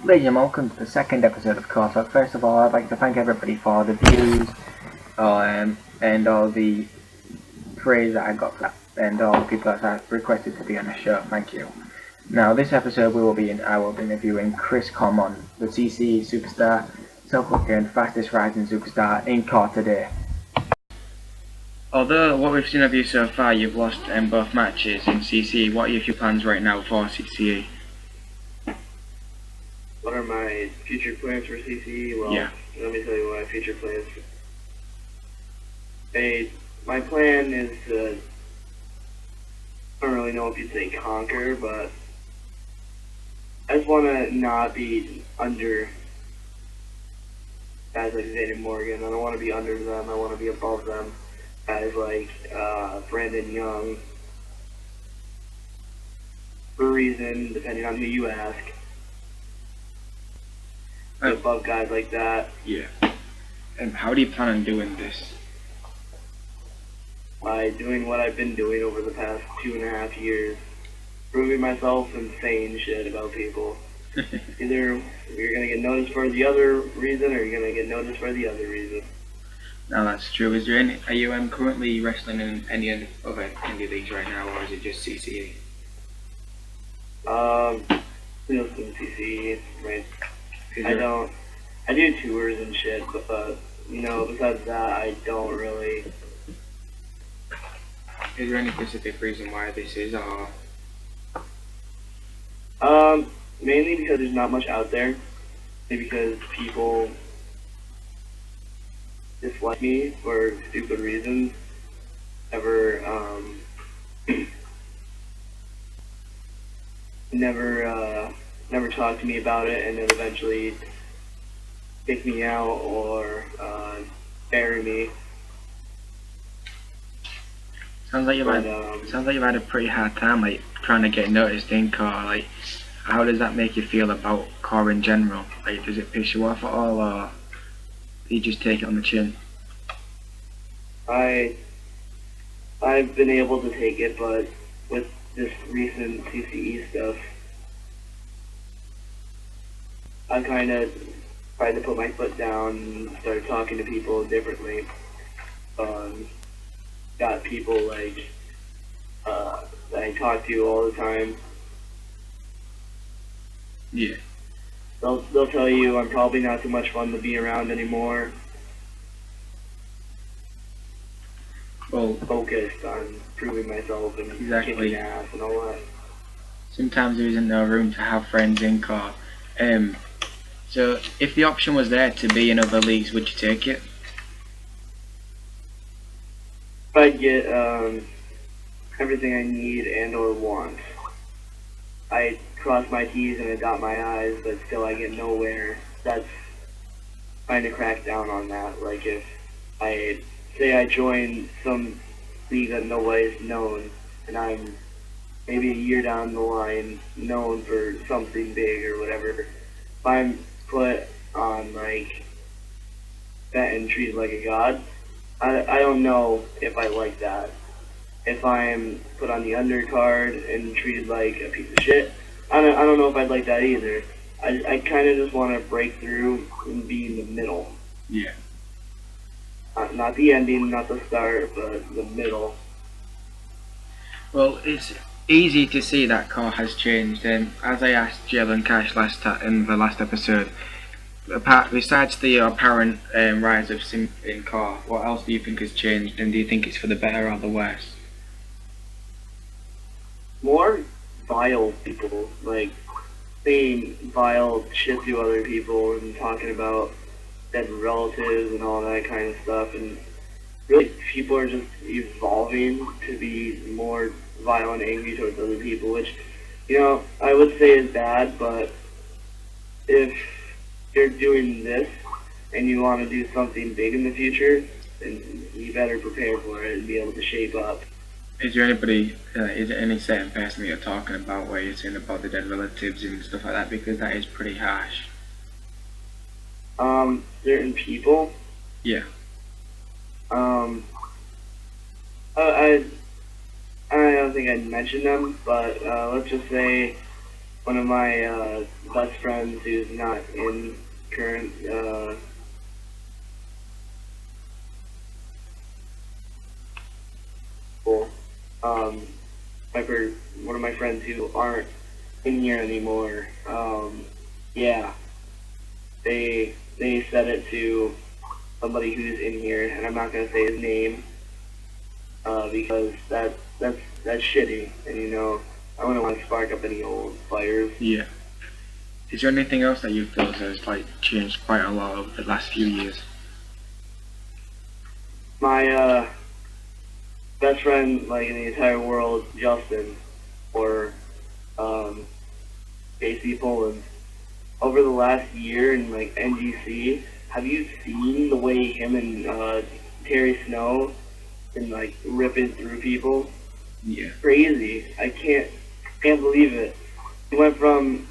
Ladies and welcome to the second episode of Car Talk. First of all, I'd like to thank everybody for the views and all the praise that I got for that, and all the people that have requested to be on the show. Thank you. Now, this episode I will be interviewing Chris Corremont, the CCE superstar, self-proclaimed fastest rising superstar in car today. Although what we've seen of you so far, you've lost in both matches in CCE. What are your plans right now for CCE? What are my future plans for CCE? Well, yeah. Let me tell you my future plans. My plan is to, I don't really know if you'd say conquer, but I just want to not be under guys like Zayden Morgan. I don't want to be under them. I want to be above them. Guys like Brandon Young, for a reason, depending on who you ask. Above guys like that. Yeah. And how do you plan on doing this? By doing what I've been doing over the past 2.5 years. Proving myself and saying shit about people. Either you're going to get noticed for the other reason, or you're going to get noticed for the other reason. No, that's true. Is there any? Are you currently wrestling in any other indie leagues right now, or is it just CCE? Just in CCE, right? I do tours and shit, but besides that, I don't really. Is there any specific reason why this is, or? Mainly because there's not much out there. Maybe because people dislike me for stupid reasons. Never talk to me about it, and then eventually kick me out or bury me. Sounds like you've had a pretty hard time, like trying to get noticed in car. Like, how does that make you feel about car in general? Like, does it piss you off at all, or do you just take it on the chin? I've been able to take it, but with this recent CCE stuff, I kind of tried to put my foot down and started talking to people differently. Got people like that I talk to all the time. Yeah. They'll tell you I'm probably not too much fun to be around anymore. Well, focused on proving myself and kicking ass and all that. Sometimes there isn't no room to have friends in car. So if the option was there to be in other leagues, would you take it? If I get everything I need and or want, I cross my T's and I dot my I's, but still I get nowhere. That's trying to crack down on that. Like if I say I join some league that nobody's known, and I'm maybe a year down the line known for something big or whatever, if I'm put on like that and treated like a god, I don't know if I like that. If I'm put on the undercard and treated like a piece of shit, I don't know if I'd like that either. I kind of just want to break through and be in the middle. Yeah. Not the ending, not the start, but the middle. Well, it's easy to see that car has changed, and as I asked Jill and Cash in the last episode, besides the apparent rise of sim in car, what else do you think has changed, and do you think it's for the better or the worse? More vile people, like saying vile shit to other people and talking about dead relatives and all that kind of stuff, and really people are just evolving to be more violent and angry towards other people, which, I would say is bad, but if you're doing this and you want to do something big in the future, then you better prepare for it and be able to shape up. Is there anybody, is there any certain person that you're talking about where you're saying about the dead relatives and stuff like that, because that is pretty harsh? Certain people. Yeah. I don't think I'd mention them, but let's just say one of my best friends who's not in current school. One of my friends who aren't in here anymore. Yeah, they said it to somebody who's in here, and I'm not gonna say his name because that's shitty, and you know I wouldn't want to spark up any old fires. Yeah. Is there anything else that you feel has like changed quite a lot over the last few years? My best friend, like in the entire world, Justin, or Casey Poland. Over the last year in like NGC, have you seen the way him and Terry Snow been like ripping through people? Yeah. Crazy. I can't believe it. He went from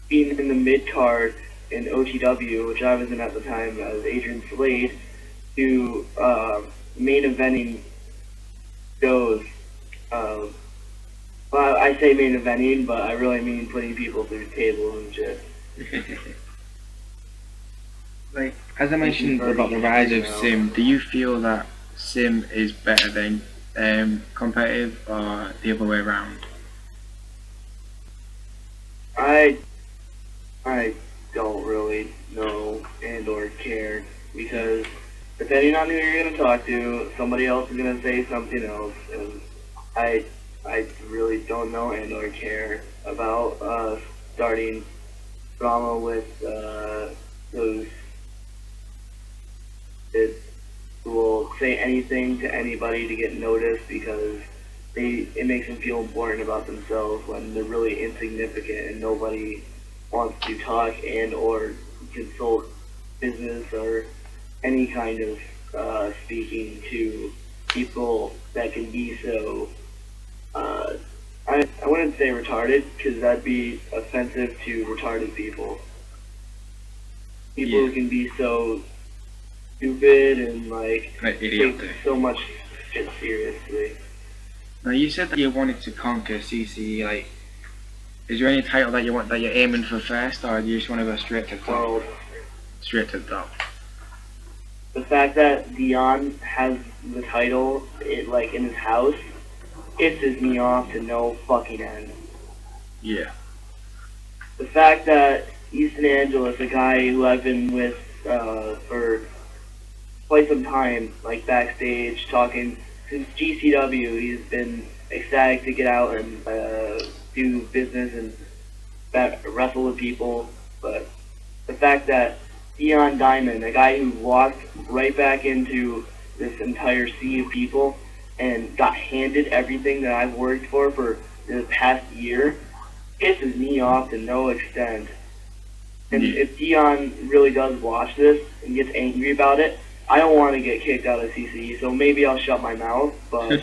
being in the mid card in OTW, which I was in at the time as Adrian Slade, to main eventing shows. Well, I say main eventing, but I really mean putting people through tables and shit. Like, as I mentioned about the rise of Sim, do you feel that Sim is better than competitive or the other way around? I don't really know and or care, because depending on who you're going to talk to, somebody else is going to say something else, and I really don't know and or care about starting drama with those kids who will say anything to anybody to get noticed because it makes them feel important about themselves when they're really insignificant and nobody wants to talk and or consult business or any kind of speaking to people that can be so I wouldn't say retarded, because that'd be offensive to retarded people. People who can be so stupid and like take so much shit seriously. Now you said that you wanted to conquer CCE. Like, is there any title that you're aiming for first, or do you just want to go straight to the top? World. Straight to the top. The fact that Dion has the title like in his house pisses me off to no fucking end. Yeah. The fact that Easton Angeles, a guy who I've been with for quite some time, like backstage, talking since GCW, he's been ecstatic to get out and do business and wrestle with people. But the fact that Dion Diamond, a guy who walked right back into this entire sea of people and got handed everything that I've worked for the past year, pisses me off to no extent. And if Dion really does watch this and gets angry about it, I don't want to get kicked out of CCE, so maybe I'll shut my mouth, but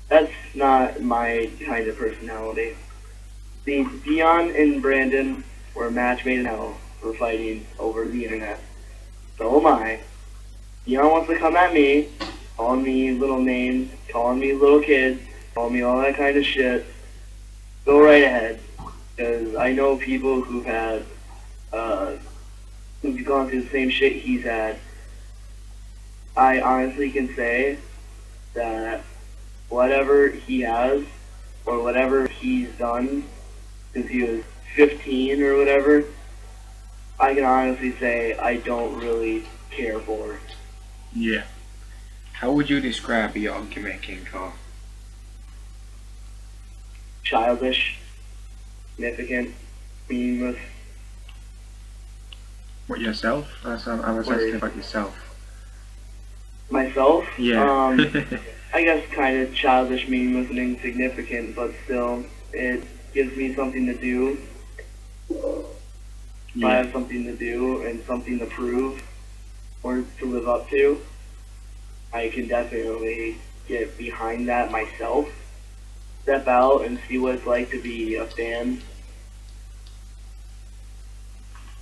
that's not my kind of personality. See, Dion and Brandon were a match made in hell for fighting over the internet. So am I. Dion wants to come at me, calling me little names, calling me little kids, calling me all that kind of shit. Go right ahead, because I know people who've had, who've gone through the same shit he's had. I honestly can say that whatever he has, or whatever he's done since he was 15 or whatever, I can honestly say I don't really care for. Yeah. How would you describe your gimmick, Carl? Childish, significant, meaningless. What, yourself? I was asking about yourself. Myself? Yeah. I guess kind of childish, meaningless, and insignificant, but still, it gives me something to do. If I have something to do and something to prove or to live up to, I can definitely get behind that myself. Step out and see what it's like to be a fan.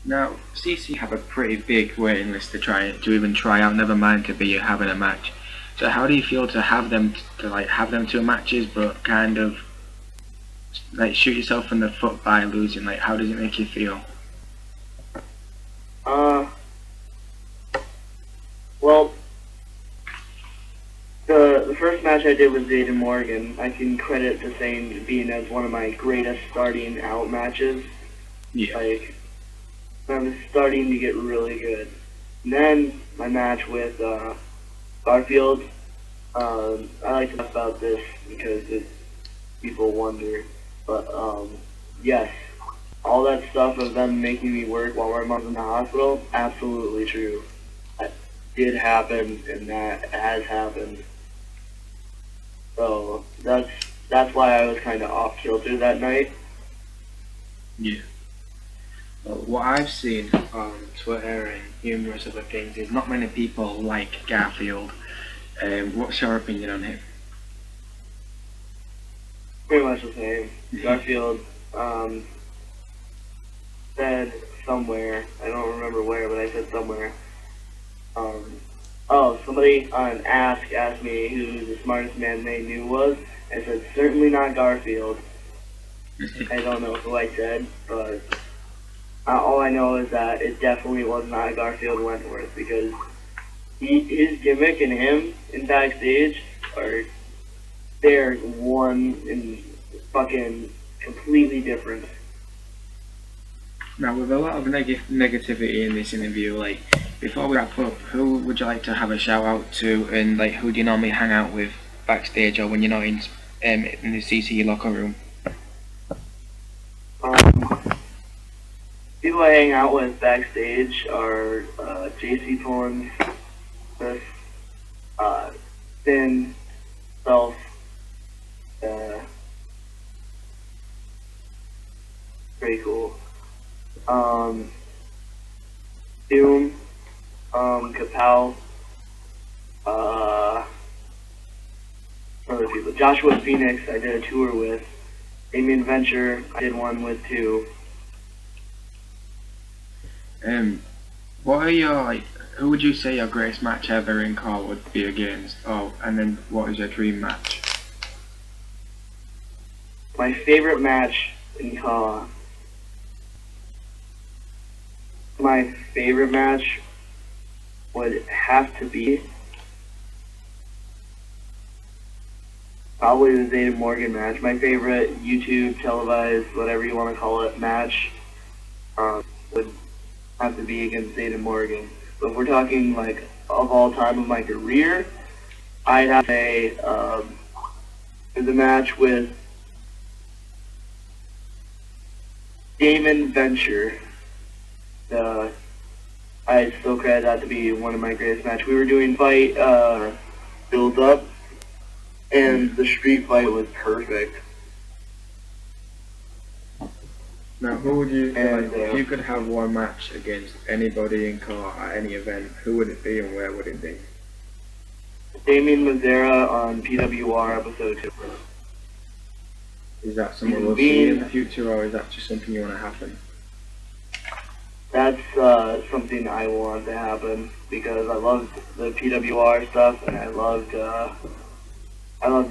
Now, CC have a pretty big waiting list to even try out, never mind to be having a match. So how do you feel to have them to have them 2 matches, but kind of like shoot yourself in the foot by losing? Like, how does it make you feel? Well, the first match I did with Zayden Morgan, I can credit the same being as one of my greatest starting out matches. Yeah. Like, I was starting to get really good. And then my match with Garfield, I like to talk about this because people wonder. But yes, all that stuff of them making me work while my mom's in the hospital, absolutely true. That did happen, and that has happened. So that's why I was kind of off kilter that night. Yeah. Well, what I've seen on Twitter and numerous other things is not many people like Garfield. What's your opinion on him? Pretty much the same. Garfield said somewhere, I don't remember where, but I said somewhere. Somebody on Ask asked me who the smartest man they knew was. I said, certainly not Garfield. I don't know who I said, but all I know is that it definitely was not Garfield Wentworth, because his gimmick and him in backstage they're one and fucking completely different. Now, with a lot of negativity in this interview, like, before we wrap up, who would you like to have a shout out to, and like, who do you normally hang out with backstage or when you're not in the CC locker room? People I hang out with backstage are JC Torrance, Finn, Self, pretty cool. Doom, Kapow, other people. Joshua Phoenix, I did a tour with. Damien Venture, I did one with too. What are your, like, who would you say your greatest match ever in car would be against? Oh, and then what is your dream match? My favorite match in car. My favorite match would have to be probably the Zayden Morgan match. My favorite YouTube televised, whatever you want to call it, match would have to be against Zayden Morgan. But if we're talking like of all time of my career, I'd have to say there's a match with Damon Venture. I still credit that to be one of my greatest matches. We were doing fight build up, and the street fight was perfect. Now, who would you, if you could have one match against anybody in car at any event, who would it be and where would it be? Damien Mazzara on PWR episode 2. Is that something we'll see in the future, or is that just something you want to happen? That's something I want to happen, because I loved the PWR stuff, and I loved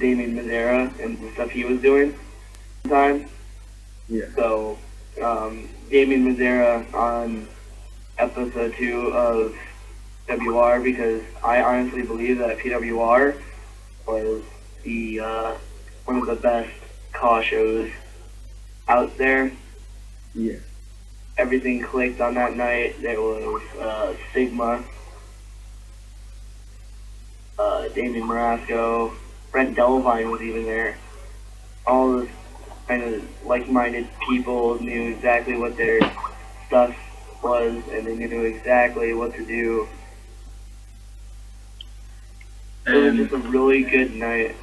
Damien Mazzara and the stuff he was doing at the time. Yeah. So, Damien Mazzara on episode 2 of PWR, because I honestly believe that PWR was the one of the best car shows out there. Yeah. Everything clicked on that night. There was Sigma, Damien Marasco, Brent Delvine was even there. All this kind of like-minded people knew exactly what their stuff was, and they knew exactly what to do. It was just a really good night.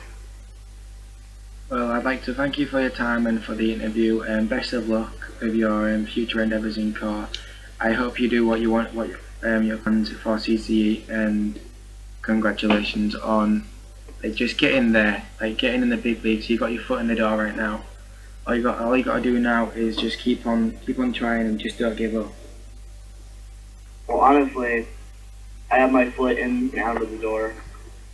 Well, I'd like to thank you for your time and for the interview, and best of luck with your future endeavours in car. I hope you do what you want, what your plans for CCE, and congratulations on just getting there, getting in the big leagues. You got your foot in the door right now. All you got to do now is just keep on trying and just don't give up. Well, honestly, I have my foot in and out of the door.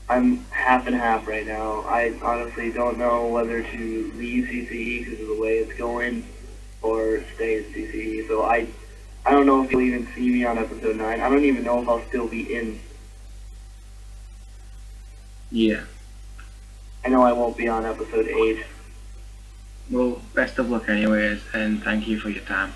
I'm half and half right now. I honestly don't know whether to leave CCE because of the way it's going, or stay at CCE. So I don't know if you'll even see me on episode 9. I don't even know if I'll still be in. Yeah. I know I won't be on episode 8. Well, best of luck anyways, and thank you for your time.